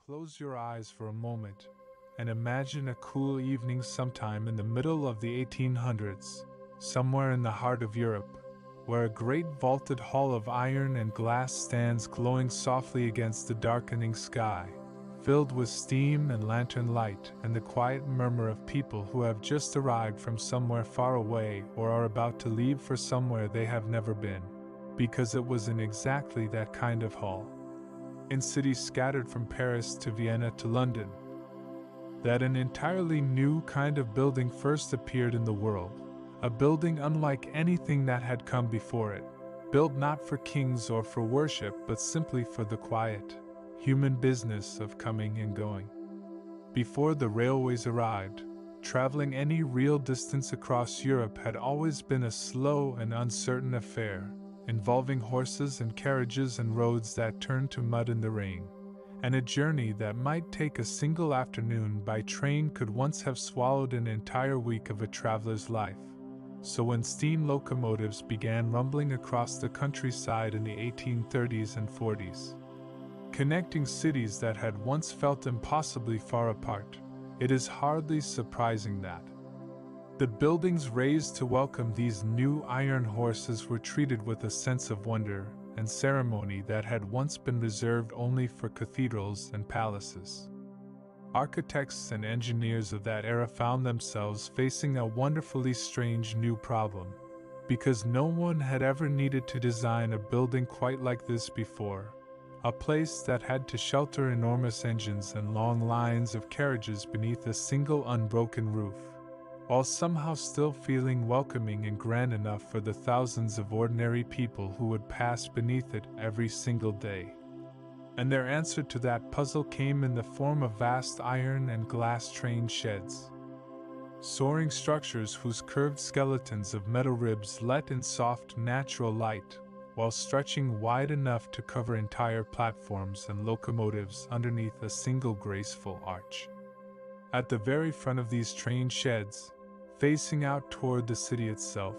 Close your eyes for a moment and imagine a cool evening sometime in the middle of the 1800s, somewhere in the heart of Europe, where a great vaulted hall of iron and glass stands glowing softly against the darkening sky, filled with steam and lantern light and the quiet murmur of people who have just arrived from somewhere far away or are about to leave for somewhere they have never been, because it was in exactly that kind of hall, in cities scattered from Paris to Vienna to London, that an entirely new kind of building first appeared in the world, a building unlike anything that had come before it, built not for kings or for worship but simply for the quiet, human business of coming and going. Before the railways arrived, traveling any real distance across Europe had always been a slow and uncertain affair, involving horses and carriages and roads that turned to mud in the rain, and a journey that might take a single afternoon by train could once have swallowed an entire week of a traveler's life. So when steam locomotives began rumbling across the countryside in the 1830s and 40s, connecting cities that had once felt impossibly far apart, it is hardly surprising that the buildings raised to welcome these new iron horses were treated with a sense of wonder and ceremony that had once been reserved only for cathedrals and palaces. Architects and engineers of that era found themselves facing a wonderfully strange new problem, because no one had ever needed to design a building quite like this before, a place that had to shelter enormous engines and long lines of carriages beneath a single unbroken roof, while somehow still feeling welcoming and grand enough for the thousands of ordinary people who would pass beneath it every single day. And their answer to that puzzle came in the form of vast iron and glass train sheds, soaring structures whose curved skeletons of metal ribs let in soft, natural light, while stretching wide enough to cover entire platforms and locomotives underneath a single graceful arch. At the very front of these train sheds, facing out toward the city itself,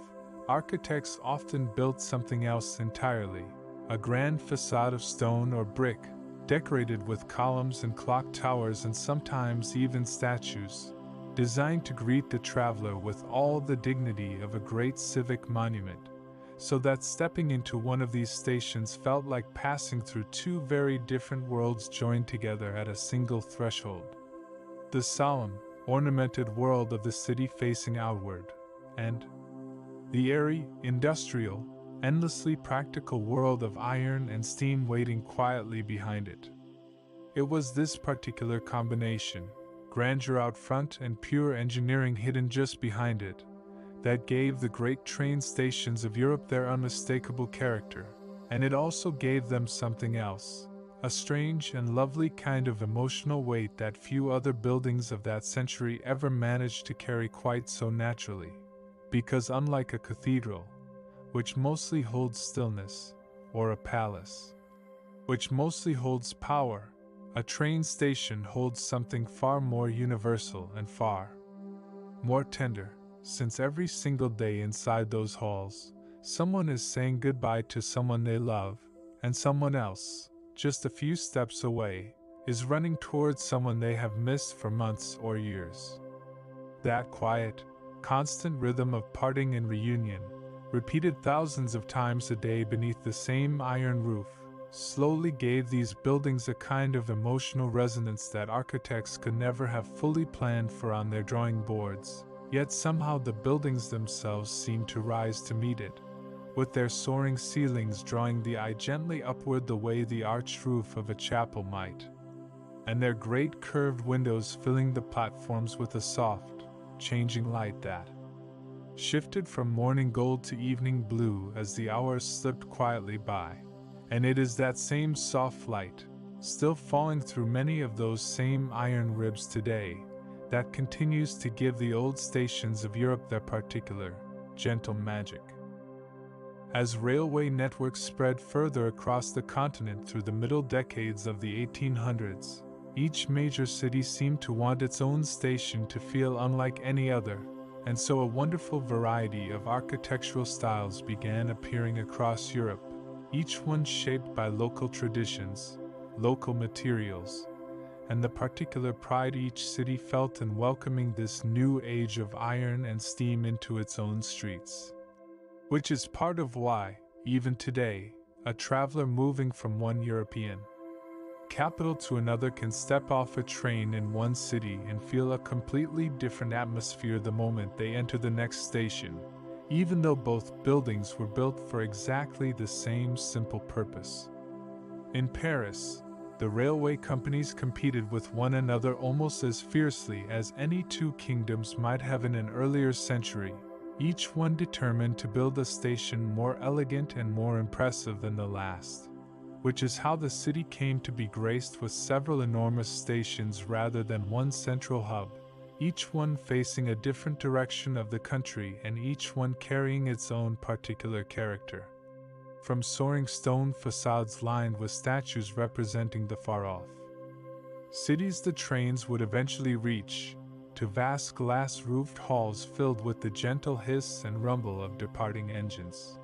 architects often built something else entirely, a grand facade of stone or brick, decorated with columns and clock towers and sometimes even statues, designed to greet the traveler with all the dignity of a great civic monument, so that stepping into one of these stations felt like passing through two very different worlds joined together at a single threshold. The solemn, ornamented world of the city facing outward, and the airy, industrial, endlessly practical world of iron and steam waiting quietly behind it. It was this particular combination, grandeur out front and pure engineering hidden just behind it, that gave the great train stations of Europe their unmistakable character, and it also gave them something else, a strange and lovely kind of emotional weight that few other buildings of that century ever managed to carry quite so naturally, because unlike a cathedral, which mostly holds stillness, or a palace, which mostly holds power, a train station holds something far more universal and far more tender, since every single day inside those halls, someone is saying goodbye to someone they love, and someone else, just a few steps away, is running towards someone they have missed for months or years. That quiet, constant rhythm of parting and reunion, repeated thousands of times a day beneath the same iron roof, slowly gave these buildings a kind of emotional resonance that architects could never have fully planned for on their drawing boards, yet somehow the buildings themselves seemed to rise to meet it, with their soaring ceilings drawing the eye gently upward the way the arched roof of a chapel might, and their great curved windows filling the platforms with a soft, changing light that shifted from morning gold to evening blue as the hours slipped quietly by, and it is that same soft light, still falling through many of those same iron ribs today, that continues to give the old stations of Europe their particular, gentle magic. As railway networks spread further across the continent through the middle decades of the 1800s, each major city seemed to want its own station to feel unlike any other, and so a wonderful variety of architectural styles began appearing across Europe, each one shaped by local traditions, local materials, and the particular pride each city felt in welcoming this new age of iron and steam into its own streets. Which is part of why, even today, a traveler moving from one European capital to another can step off a train in one city and feel a completely different atmosphere the moment they enter the next station, even though both buildings were built for exactly the same simple purpose. In Paris, the railway companies competed with one another almost as fiercely as any two kingdoms might have in an earlier century, each one determined to build a station more elegant and more impressive than the last. Which is how the city came to be graced with several enormous stations rather than one central hub, each one facing a different direction of the country and each one carrying its own particular character. From soaring stone facades lined with statues representing the far-off cities the trains would eventually reach, to vast glass-roofed halls filled with the gentle hiss and rumble of departing engines.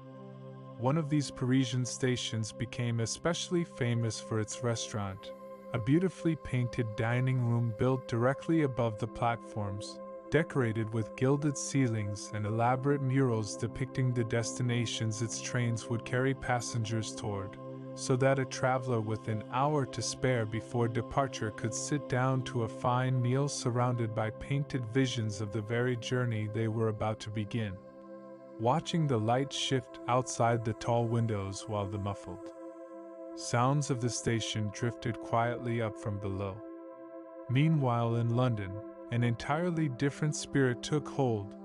One of these Parisian stations became especially famous for its restaurant, a beautifully painted dining room built directly above the platforms, decorated with gilded ceilings and elaborate murals depicting the destinations its trains would carry passengers toward, so that a traveler with an hour to spare before departure could sit down to a fine meal surrounded by painted visions of the very journey they were about to begin, watching the light shift outside the tall windows while the muffled sounds of the station drifted quietly up from below. Meanwhile, in London, an entirely different spirit took hold,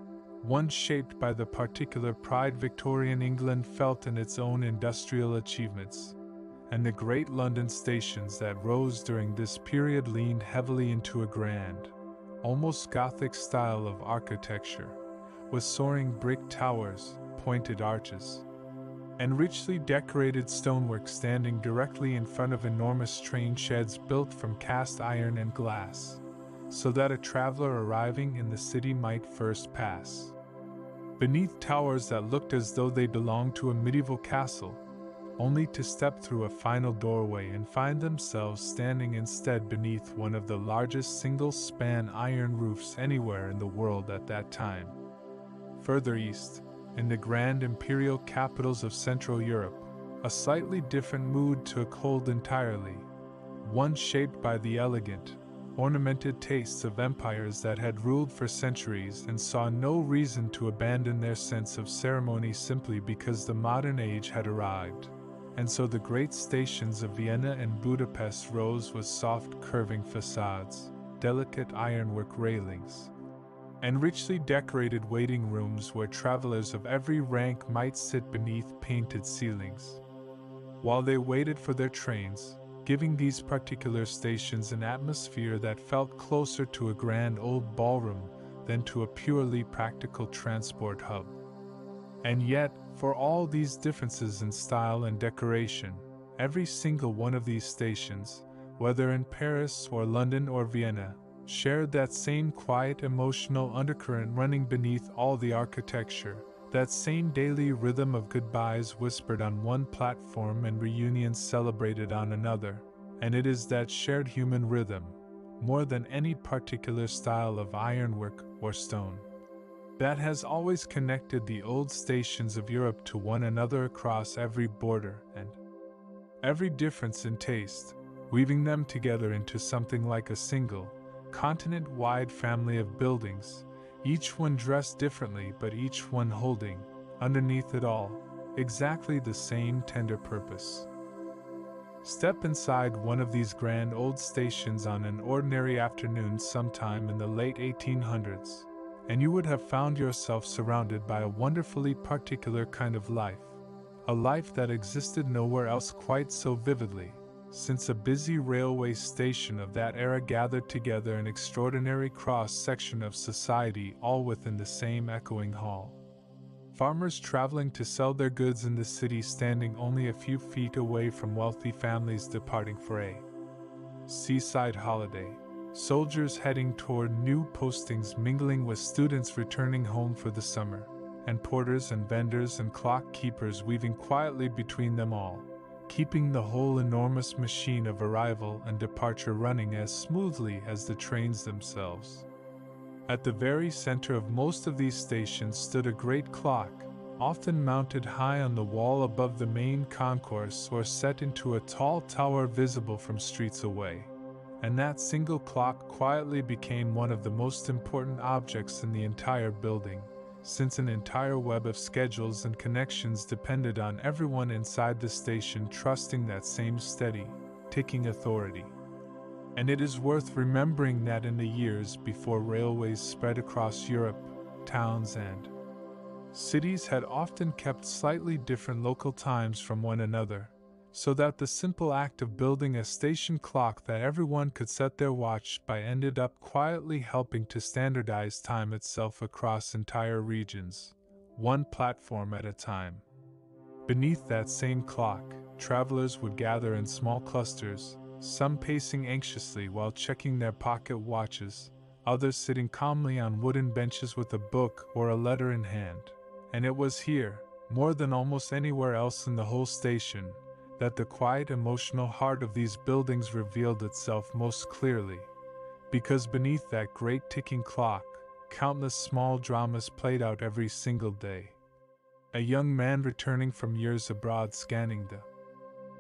one shaped by the particular pride Victorian England felt in its own industrial achievements, and the great London stations that rose during this period leaned heavily into a grand, almost Gothic style of architecture, with soaring brick towers, pointed arches, and richly decorated stonework standing directly in front of enormous train sheds built from cast iron and glass, so that a traveler arriving in the city might first pass beneath towers that looked as though they belonged to a medieval castle, only to step through a final doorway and find themselves standing instead beneath one of the largest single-span iron roofs anywhere in the world at that time. Further east, in the grand imperial capitals of Central Europe, a slightly different mood took hold entirely, one shaped by the elegant, ornamented tastes of empires that had ruled for centuries and saw no reason to abandon their sense of ceremony simply because the modern age had arrived. And so the great stations of Vienna and Budapest rose with soft curving facades, delicate ironwork railings, and richly decorated waiting rooms where travelers of every rank might sit beneath painted ceilings, while they waited for their trains, giving these particular stations an atmosphere that felt closer to a grand old ballroom than to a purely practical transport hub. And yet, for all these differences in style and decoration, every single one of these stations, whether in Paris or London or Vienna, shared that same quiet emotional undercurrent running beneath all the architecture, that same daily rhythm of goodbyes whispered on one platform and reunions celebrated on another, and it is that shared human rhythm, more than any particular style of ironwork or stone, that has always connected the old stations of Europe to one another across every border and every difference in taste, weaving them together into something like a single, continent-wide family of buildings, each one dressed differently but each one holding, underneath it all, exactly the same tender purpose. Step inside one of these grand old stations on an ordinary afternoon sometime in the late 1800s, and you would have found yourself surrounded by a wonderfully particular kind of life, a life that existed nowhere else quite so vividly, since a busy railway station of that era gathered together an extraordinary cross-section of society all within the same echoing hall. Farmers traveling to sell their goods in the city standing only a few feet away from wealthy families departing for a seaside holiday, soldiers heading toward new postings mingling with students returning home for the summer, and porters and vendors and clock keepers weaving quietly between them all, keeping the whole enormous machine of arrival and departure running as smoothly as the trains themselves. At the very center of most of these stations stood a great clock, often mounted high on the wall above the main concourse or set into a tall tower visible from streets away. And that single clock quietly became one of the most important objects in the entire building, since an entire web of schedules and connections depended on everyone inside the station trusting that same steady, ticking authority. And it is worth remembering that in the years before railways spread across Europe, towns and cities had often kept slightly different local times from one another, so that the simple act of building a station clock that everyone could set their watch by ended up quietly helping to standardize time itself across entire regions, one platform at a time. Beneath that same clock, travelers would gather in small clusters, some pacing anxiously while checking their pocket watches, others sitting calmly on wooden benches with a book or a letter in hand. And it was here, more than almost anywhere else in the whole station, that the quiet emotional heart of these buildings revealed itself most clearly, because beneath that great ticking clock, countless small dramas played out every single day. A young man returning from years abroad scanning the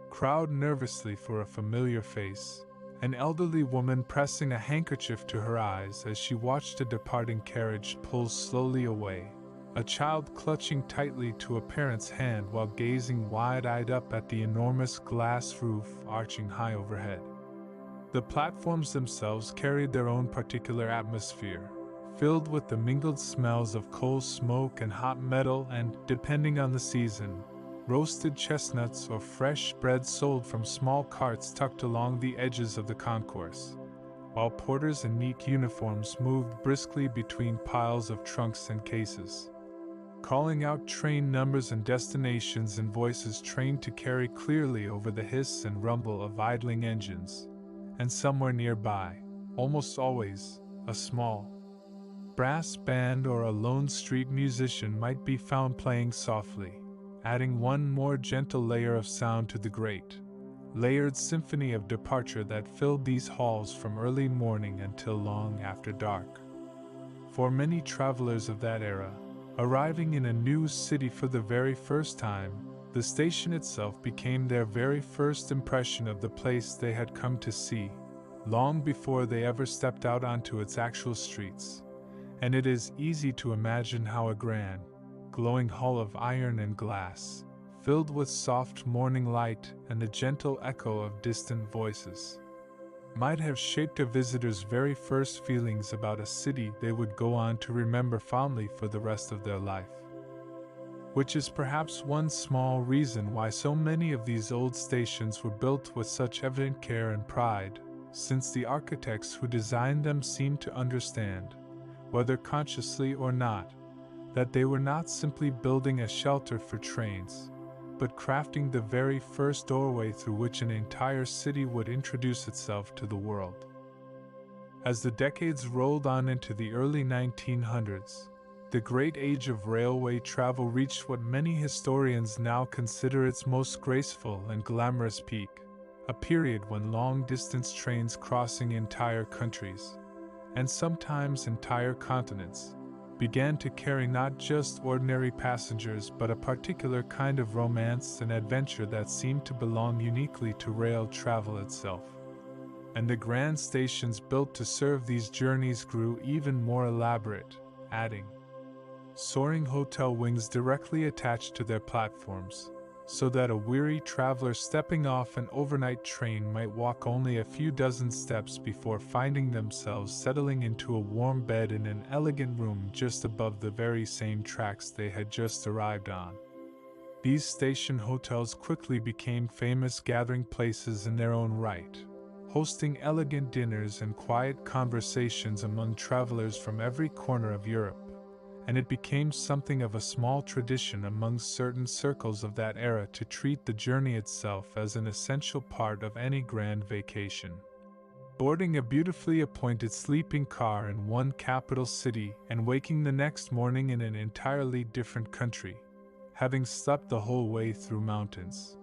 crowd nervously for a familiar face, an elderly woman pressing a handkerchief to her eyes as she watched a departing carriage pull slowly away, a child clutching tightly to a parent's hand while gazing wide-eyed up at the enormous glass roof arching high overhead. The platforms themselves carried their own particular atmosphere, filled with the mingled smells of coal smoke and hot metal and, depending on the season, roasted chestnuts or fresh bread sold from small carts tucked along the edges of the concourse, while porters in neat uniforms moved briskly between piles of trunks and cases, calling out train numbers and destinations in voices trained to carry clearly over the hiss and rumble of idling engines. And somewhere nearby, almost always, a small brass band or a lone street musician might be found playing softly, adding one more gentle layer of sound to the great, layered symphony of departure that filled these halls from early morning until long after dark. For many travelers of that era, arriving in a new city for the very first time, the station itself became their very first impression of the place they had come to see, long before they ever stepped out onto its actual streets. And it is easy to imagine how a grand, glowing hall of iron and glass, filled with soft morning light and the gentle echo of distant voices, might have shaped a visitor's very first feelings about a city they would go on to remember fondly for the rest of their life. Which is perhaps one small reason why so many of these old stations were built with such evident care and pride, since the architects who designed them seemed to understand, whether consciously or not, that they were not simply building a shelter for trains, but crafting the very first doorway through which an entire city would introduce itself to the world. As the decades rolled on into the early 1900s, the great age of railway travel reached what many historians now consider its most graceful and glamorous peak, a period when long-distance trains crossing entire countries, and sometimes entire continents, began to carry not just ordinary passengers but a particular kind of romance and adventure that seemed to belong uniquely to rail travel itself. And the grand stations built to serve these journeys grew even more elaborate, adding soaring hotel wings directly attached to their platforms, so that a weary traveler stepping off an overnight train might walk only a few dozen steps before finding themselves settling into a warm bed in an elegant room just above the very same tracks they had just arrived on. These station hotels quickly became famous gathering places in their own right, hosting elegant dinners and quiet conversations among travelers from every corner of Europe, and it became something of a small tradition among certain circles of that era to treat the journey itself as an essential part of any grand vacation. Boarding a beautifully appointed sleeping car in one capital city and waking the next morning in an entirely different country, having slept the whole way through mountains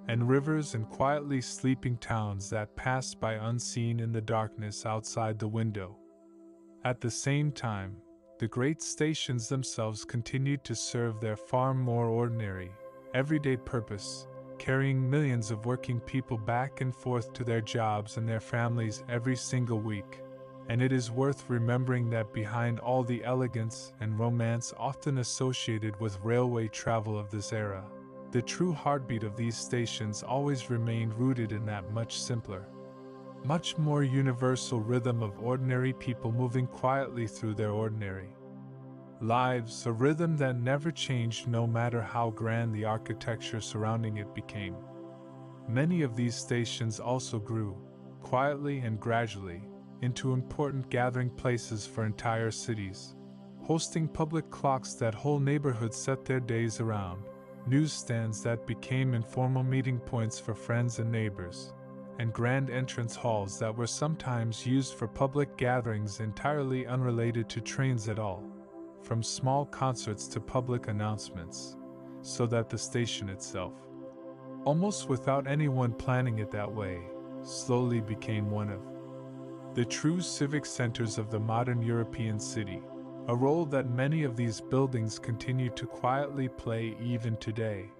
and rivers and quietly sleeping towns that passed by unseen in the darkness outside the window. At the same time, the great stations themselves continued to serve their far more ordinary, everyday purpose, carrying millions of working people back and forth to their jobs and their families every single week. And it is worth remembering that behind all the elegance and romance often associated with railway travel of this era, the true heartbeat of these stations always remained rooted in that much simpler, much more universal rhythm of ordinary people moving quietly through their ordinary lives, a rhythm that never changed no matter how grand the architecture surrounding it became. Many of these stations also grew, quietly and gradually, into important gathering places for entire cities, hosting public clocks that whole neighborhoods set their days around, newsstands that became informal meeting points for friends and neighbors, and grand entrance halls that were sometimes used for public gatherings entirely unrelated to trains at all, from small concerts to public announcements, so that the station itself, almost without anyone planning it that way, slowly became one of the true civic centers of the modern European city, a role that many of these buildings continue to quietly play even today.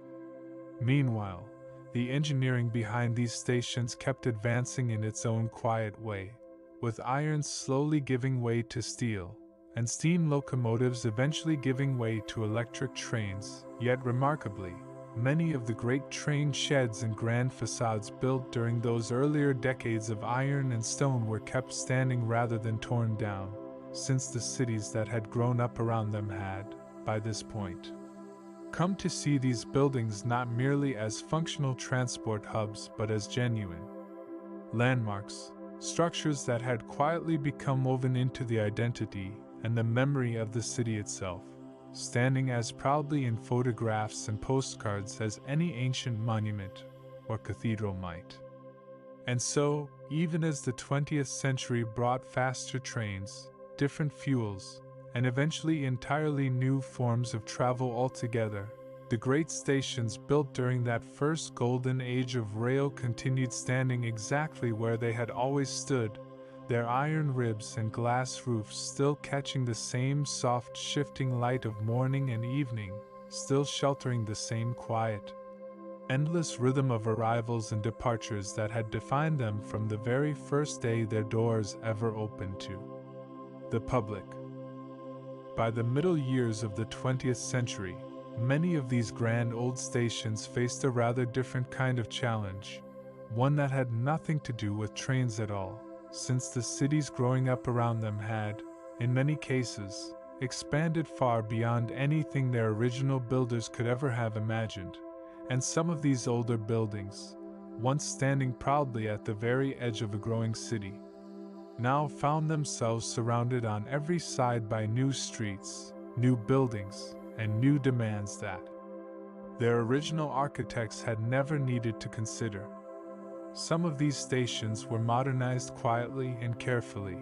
Meanwhile, the engineering behind these stations kept advancing in its own quiet way, with iron slowly giving way to steel, and steam locomotives eventually giving way to electric trains. Yet remarkably, many of the great train sheds and grand facades built during those earlier decades of iron and stone were kept standing rather than torn down, since the cities that had grown up around them had, by this point, come to see these buildings not merely as functional transport hubs but as genuine landmarks, structures that had quietly become woven into the identity and the memory of the city itself, standing as proudly in photographs and postcards as any ancient monument or cathedral might. And so, even as the 20th century brought faster trains, different fuels, and eventually entirely new forms of travel altogether, the great stations built during that first golden age of rail continued standing exactly where they had always stood, their iron ribs and glass roofs still catching the same soft shifting light of morning and evening, still sheltering the same quiet, endless rhythm of arrivals and departures that had defined them from the very first day their doors ever opened to the public. By the middle years of the 20th century, many of these grand old stations faced a rather different kind of challenge, one that had nothing to do with trains at all, since the cities growing up around them had, in many cases, expanded far beyond anything their original builders could ever have imagined, and some of these older buildings, once standing proudly at the very edge of a growing city, now found themselves surrounded on every side by new streets, new buildings, and new demands that their original architects had never needed to consider. Some of these stations were modernized quietly and carefully,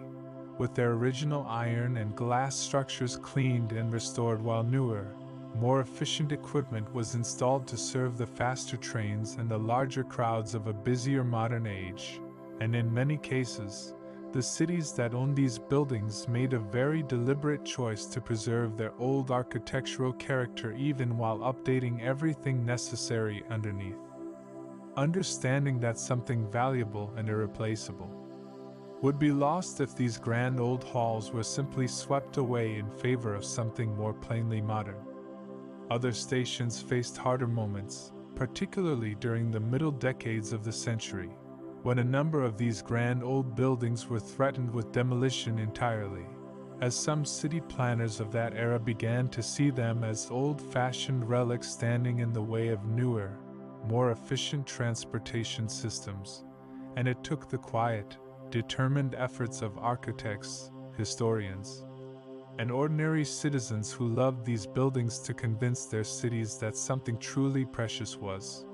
with their original iron and glass structures cleaned and restored, while newer, more efficient equipment was installed to serve the faster trains and the larger crowds of a busier modern age. And in many cases, the cities that owned these buildings made a very deliberate choice to preserve their old architectural character even while updating everything necessary underneath, understanding that something valuable and irreplaceable would be lost if these grand old halls were simply swept away in favor of something more plainly modern. Other stations faced harder moments, particularly during the middle decades of the century, when a number of these grand old buildings were threatened with demolition entirely, as some city planners of that era began to see them as old-fashioned relics standing in the way of newer, more efficient transportation systems, and it took the quiet, determined efforts of architects, historians, and ordinary citizens who loved these buildings to convince their cities that something truly precious was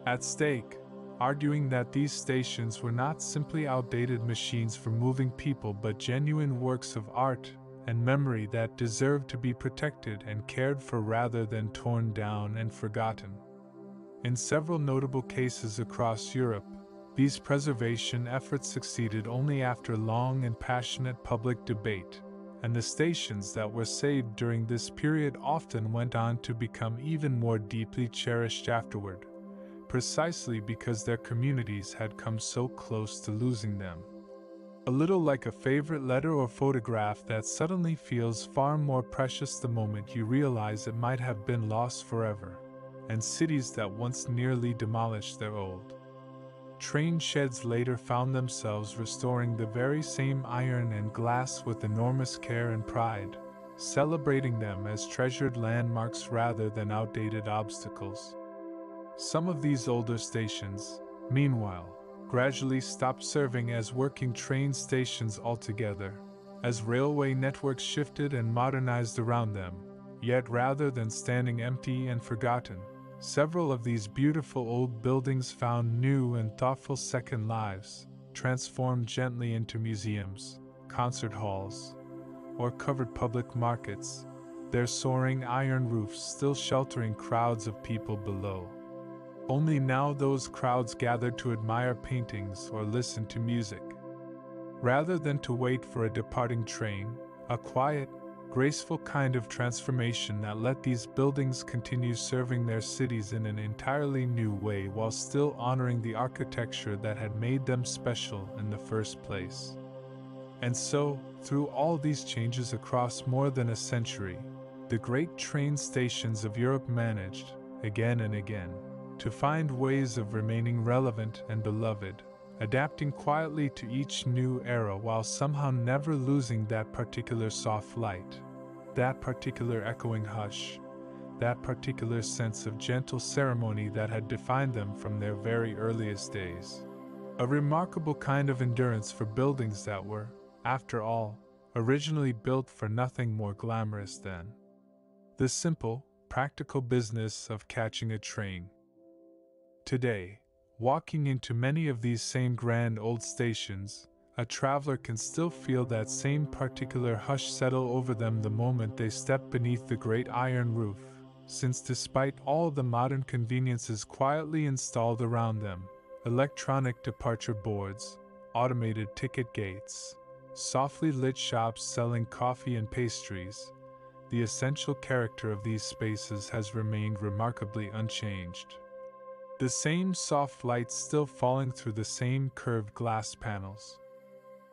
at stake, arguing that these stations were not simply outdated machines for moving people but genuine works of art and memory that deserved to be protected and cared for rather than torn down and forgotten. In several notable cases across Europe, these preservation efforts succeeded only after long and passionate public debate, and the stations that were saved during this period often went on to become even more deeply cherished afterward, precisely because their communities had come so close to losing them. A little like a favorite letter or photograph that suddenly feels far more precious the moment you realize it might have been lost forever, and cities that once nearly demolished their old train sheds later found themselves restoring the very same iron and glass with enormous care and pride, celebrating them as treasured landmarks rather than outdated obstacles. Some of these older stations, meanwhile, gradually stopped serving as working train stations altogether, as railway networks shifted and modernized around them, yet rather than standing empty and forgotten, several of these beautiful old buildings found new and thoughtful second lives, transformed gently into museums, concert halls, or covered public markets, their soaring iron roofs still sheltering crowds of people below. Only now those crowds gathered to admire paintings or listen to music. Rather than to wait for a departing train, a quiet, graceful kind of transformation that let these buildings continue serving their cities in an entirely new way while still honoring the architecture that had made them special in the first place. And so, through all these changes across more than a century, the great train stations of Europe managed, again and again, to find ways of remaining relevant and beloved, adapting quietly to each new era while somehow never losing that particular soft light, that particular echoing hush, that particular sense of gentle ceremony that had defined them from their very earliest days. A remarkable kind of endurance for buildings that were, after all, originally built for nothing more glamorous than the simple, practical business of catching a train. Today, walking into many of these same grand old stations, a traveler can still feel that same particular hush settle over them the moment they step beneath the great iron roof, since despite all the modern conveniences quietly installed around them, electronic departure boards, automated ticket gates, softly lit shops selling coffee and pastries, the essential character of these spaces has remained remarkably unchanged. The same soft light still falling through the same curved glass panels.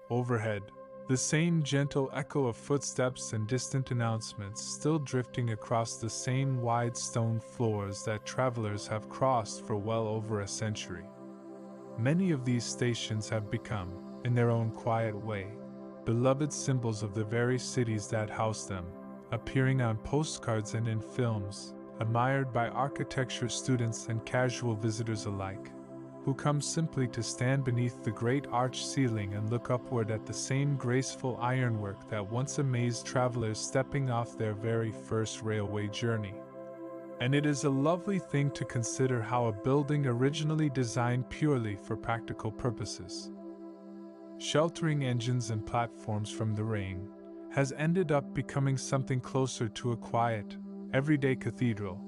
Overhead, the same gentle echo of footsteps and distant announcements still drifting across the same wide stone floors that travelers have crossed for well over a century. Many of these stations have become, in their own quiet way, beloved symbols of the very cities that house them, appearing on postcards and in films, admired by architecture students and casual visitors alike, who come simply to stand beneath the great arched ceiling and look upward at the same graceful ironwork that once amazed travelers stepping off their very first railway journey. And it is a lovely thing to consider how a building originally designed purely for practical purposes, sheltering engines and platforms from the rain, has ended up becoming something closer to a quiet, everyday cathedral,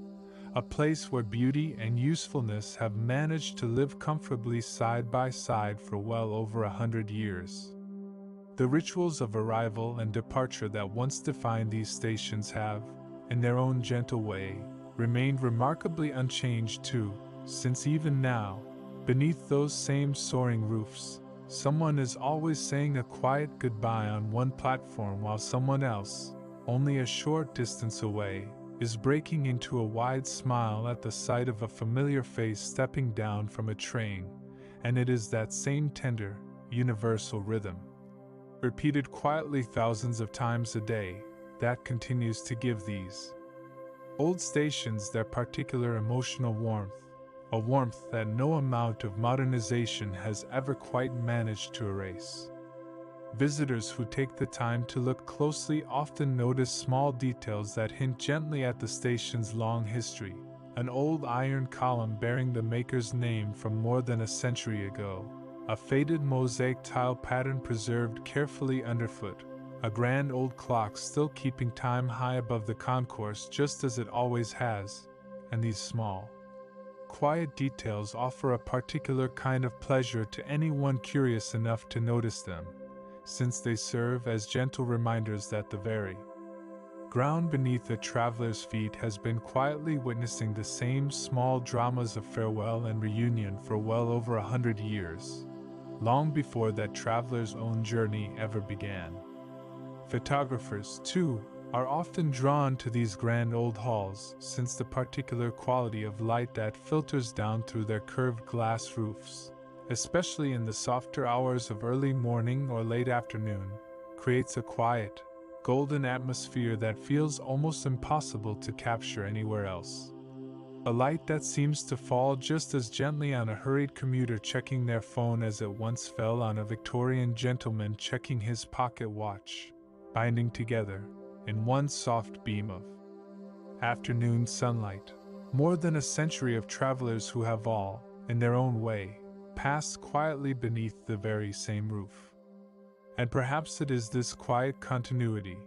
a place where beauty and usefulness have managed to live comfortably side by side for well over 100 years. The rituals of arrival and departure that once defined these stations have, in their own gentle way, remained remarkably unchanged too, since even now, beneath those same soaring roofs, someone is always saying a quiet goodbye on one platform while someone else, only a short distance away, is breaking into a wide smile at the sight of a familiar face stepping down from a train, and it is that same tender, universal rhythm, repeated quietly thousands of times a day, that continues to give these old stations their particular emotional warmth, a warmth that no amount of modernization has ever quite managed to erase. Visitors who take the time to look closely often notice small details that hint gently at the station's long history, an old iron column bearing the maker's name from more than a century ago, a faded mosaic tile pattern preserved carefully underfoot, a grand old clock still keeping time high above the concourse just as it always has, and these small quiet details offer a particular kind of pleasure to anyone curious enough to notice them, since they serve as gentle reminders that the very ground beneath a traveler's feet has been quietly witnessing the same small dramas of farewell and reunion for well over 100 years, long before that traveler's own journey ever began. Photographers, too, are often drawn to these grand old halls since the particular quality of light that filters down through their curved glass roofs, especially in the softer hours of early morning or late afternoon, creates a quiet, golden atmosphere that feels almost impossible to capture anywhere else. A light that seems to fall just as gently on a hurried commuter checking their phone as it once fell on a Victorian gentleman checking his pocket watch, binding together, in one soft beam of afternoon sunlight, more than a century of travelers who have all, in their own way, passed quietly beneath the very same roof. And perhaps it is this quiet continuity,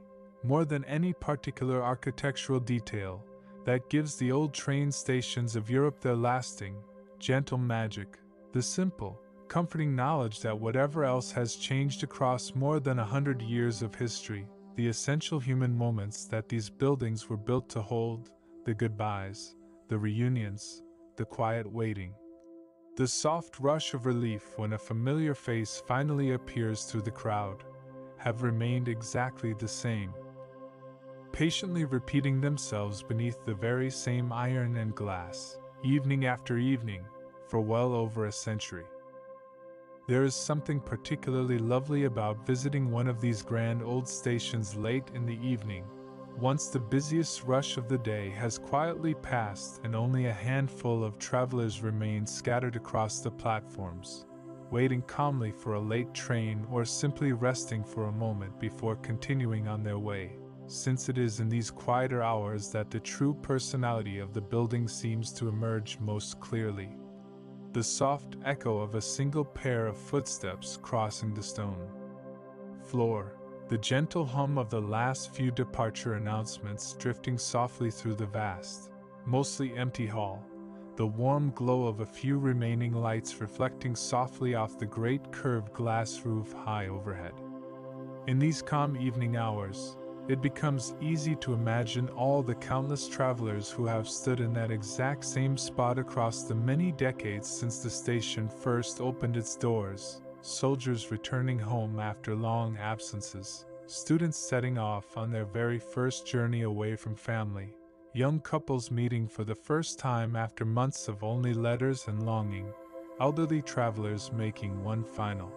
more than any particular architectural detail, that gives the old train stations of Europe their lasting, gentle magic, the simple, comforting knowledge that whatever else has changed across more than 100 years of history, the essential human moments that these buildings were built to hold, the goodbyes, the reunions, the quiet waiting, the soft rush of relief when a familiar face finally appears through the crowd, have remained exactly the same, patiently repeating themselves beneath the very same iron and glass, evening after evening, for well over a century. There is something particularly lovely about visiting one of these grand old stations late in the evening, once the busiest rush of the day has quietly passed and only a handful of travelers remain scattered across the platforms, waiting calmly for a late train or simply resting for a moment before continuing on their way, since it is in these quieter hours that the true personality of the building seems to emerge most clearly. The soft echo of a single pair of footsteps crossing the stone floor, the gentle hum of the last few departure announcements drifting softly through the vast, mostly empty hall, the warm glow of a few remaining lights reflecting softly off the great curved glass roof high overhead. In these calm evening hours, it becomes easy to imagine all the countless travelers who have stood in that exact same spot across the many decades since the station first opened its doors, soldiers returning home after long absences, students setting off on their very first journey away from family, young couples meeting for the first time after months of only letters and longing, elderly travelers making one final,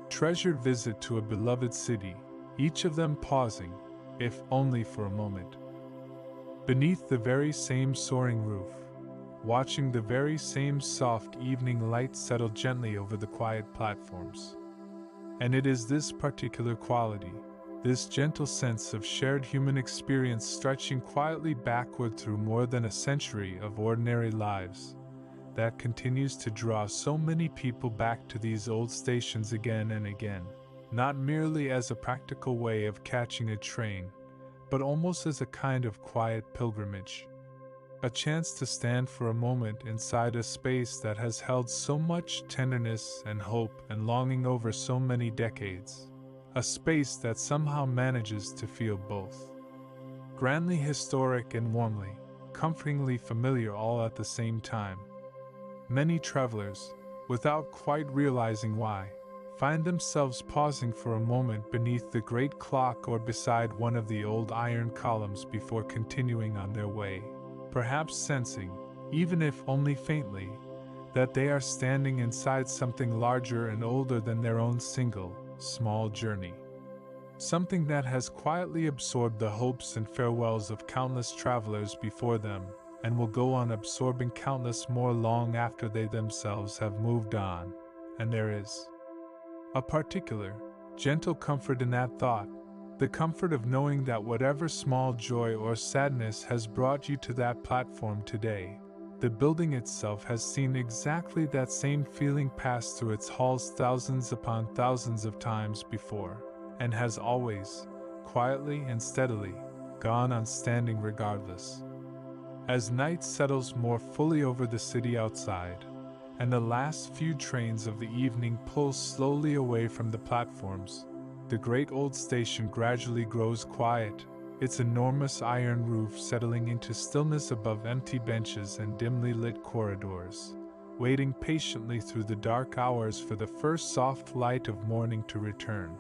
treasured visit to a beloved city, each of them pausing, if only for a moment, beneath the very same soaring roof, watching the very same soft evening light settle gently over the quiet platforms. And it is this particular quality, this gentle sense of shared human experience stretching quietly backward through more than a century of ordinary lives, that continues to draw so many people back to these old stations again and again, not merely as a practical way of catching a train, but almost as a kind of quiet pilgrimage. A chance to stand for a moment inside a space that has held so much tenderness and hope and longing over so many decades. A space that somehow manages to feel both grandly historic and warmly, comfortingly familiar all at the same time. Many travelers, without quite realizing why, find themselves pausing for a moment beneath the great clock or beside one of the old iron columns before continuing on their way, perhaps sensing, even if only faintly, that they are standing inside something larger and older than their own single, small journey. Something that has quietly absorbed the hopes and farewells of countless travelers before them, and will go on absorbing countless more long after they themselves have moved on. And there is a particular, gentle comfort in that thought, the comfort of knowing that whatever small joy or sadness has brought you to that platform today, the building itself has seen exactly that same feeling pass through its halls thousands upon thousands of times before, and has always, quietly and steadily, gone on standing regardless. As night settles more fully over the city outside, and the last few trains of the evening pull slowly away from the platforms, the great old station gradually grows quiet, its enormous iron roof settling into stillness above empty benches and dimly lit corridors, waiting patiently through the dark hours for the first soft light of morning to return,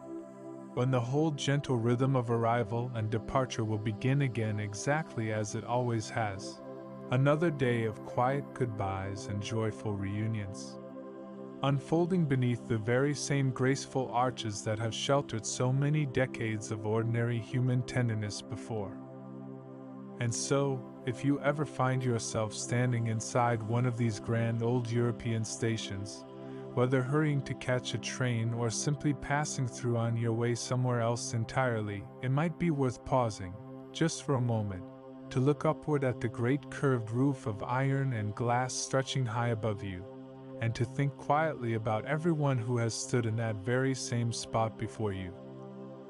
when the whole gentle rhythm of arrival and departure will begin again exactly as it always has. Another day of quiet goodbyes and joyful reunions, unfolding beneath the very same graceful arches that have sheltered so many decades of ordinary human tenderness before. And so, if you ever find yourself standing inside one of these grand old European stations, whether hurrying to catch a train or simply passing through on your way somewhere else entirely, it might be worth pausing, just for a moment, to look upward at the great curved roof of iron and glass stretching high above you, and to think quietly about everyone who has stood in that very same spot before you.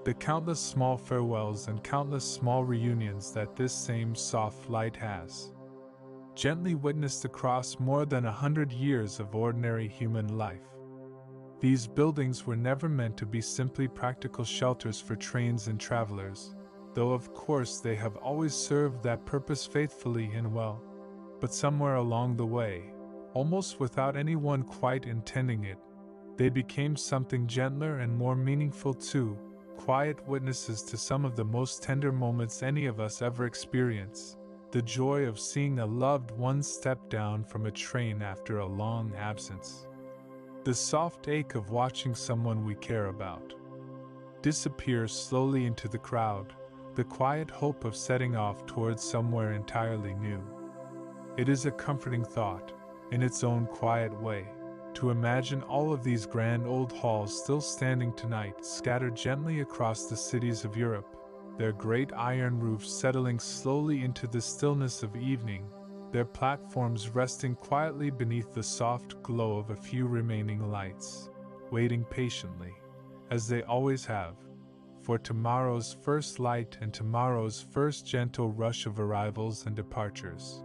The countless small farewells and countless small reunions that this same soft light has gently witnessed across more than 100 years of ordinary human life. These buildings were never meant to be simply practical shelters for trains and travelers, though of course they have always served that purpose faithfully and well. But somewhere along the way, almost without anyone quite intending it, they became something gentler and more meaningful too, quiet witnesses to some of the most tender moments any of us ever experience. The joy of seeing a loved one step down from a train after a long absence. The soft ache of watching someone we care about disappear slowly into the crowd, the quiet hope of setting off towards somewhere entirely new. It is a comforting thought, in its own quiet way, to imagine all of these grand old halls still standing tonight, scattered gently across the cities of Europe, their great iron roofs settling slowly into the stillness of evening, their platforms resting quietly beneath the soft glow of a few remaining lights, waiting patiently, as they always have, for tomorrow's first light and tomorrow's first gentle rush of arrivals and departures.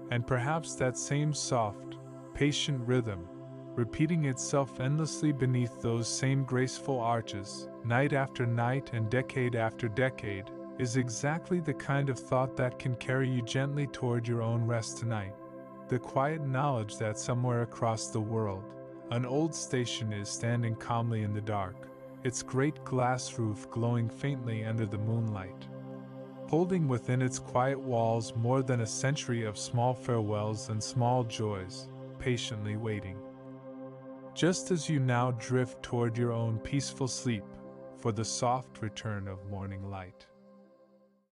And perhaps that same soft, patient rhythm, repeating itself endlessly beneath those same graceful arches, night after night and decade after decade, is exactly the kind of thought that can carry you gently toward your own rest tonight. The quiet knowledge that somewhere across the world, an old station is standing calmly in the dark, its great glass roof glowing faintly under the moonlight, holding within its quiet walls more than a century of small farewells and small joys, patiently waiting. Just as you now drift toward your own peaceful sleep, for the soft return of morning light.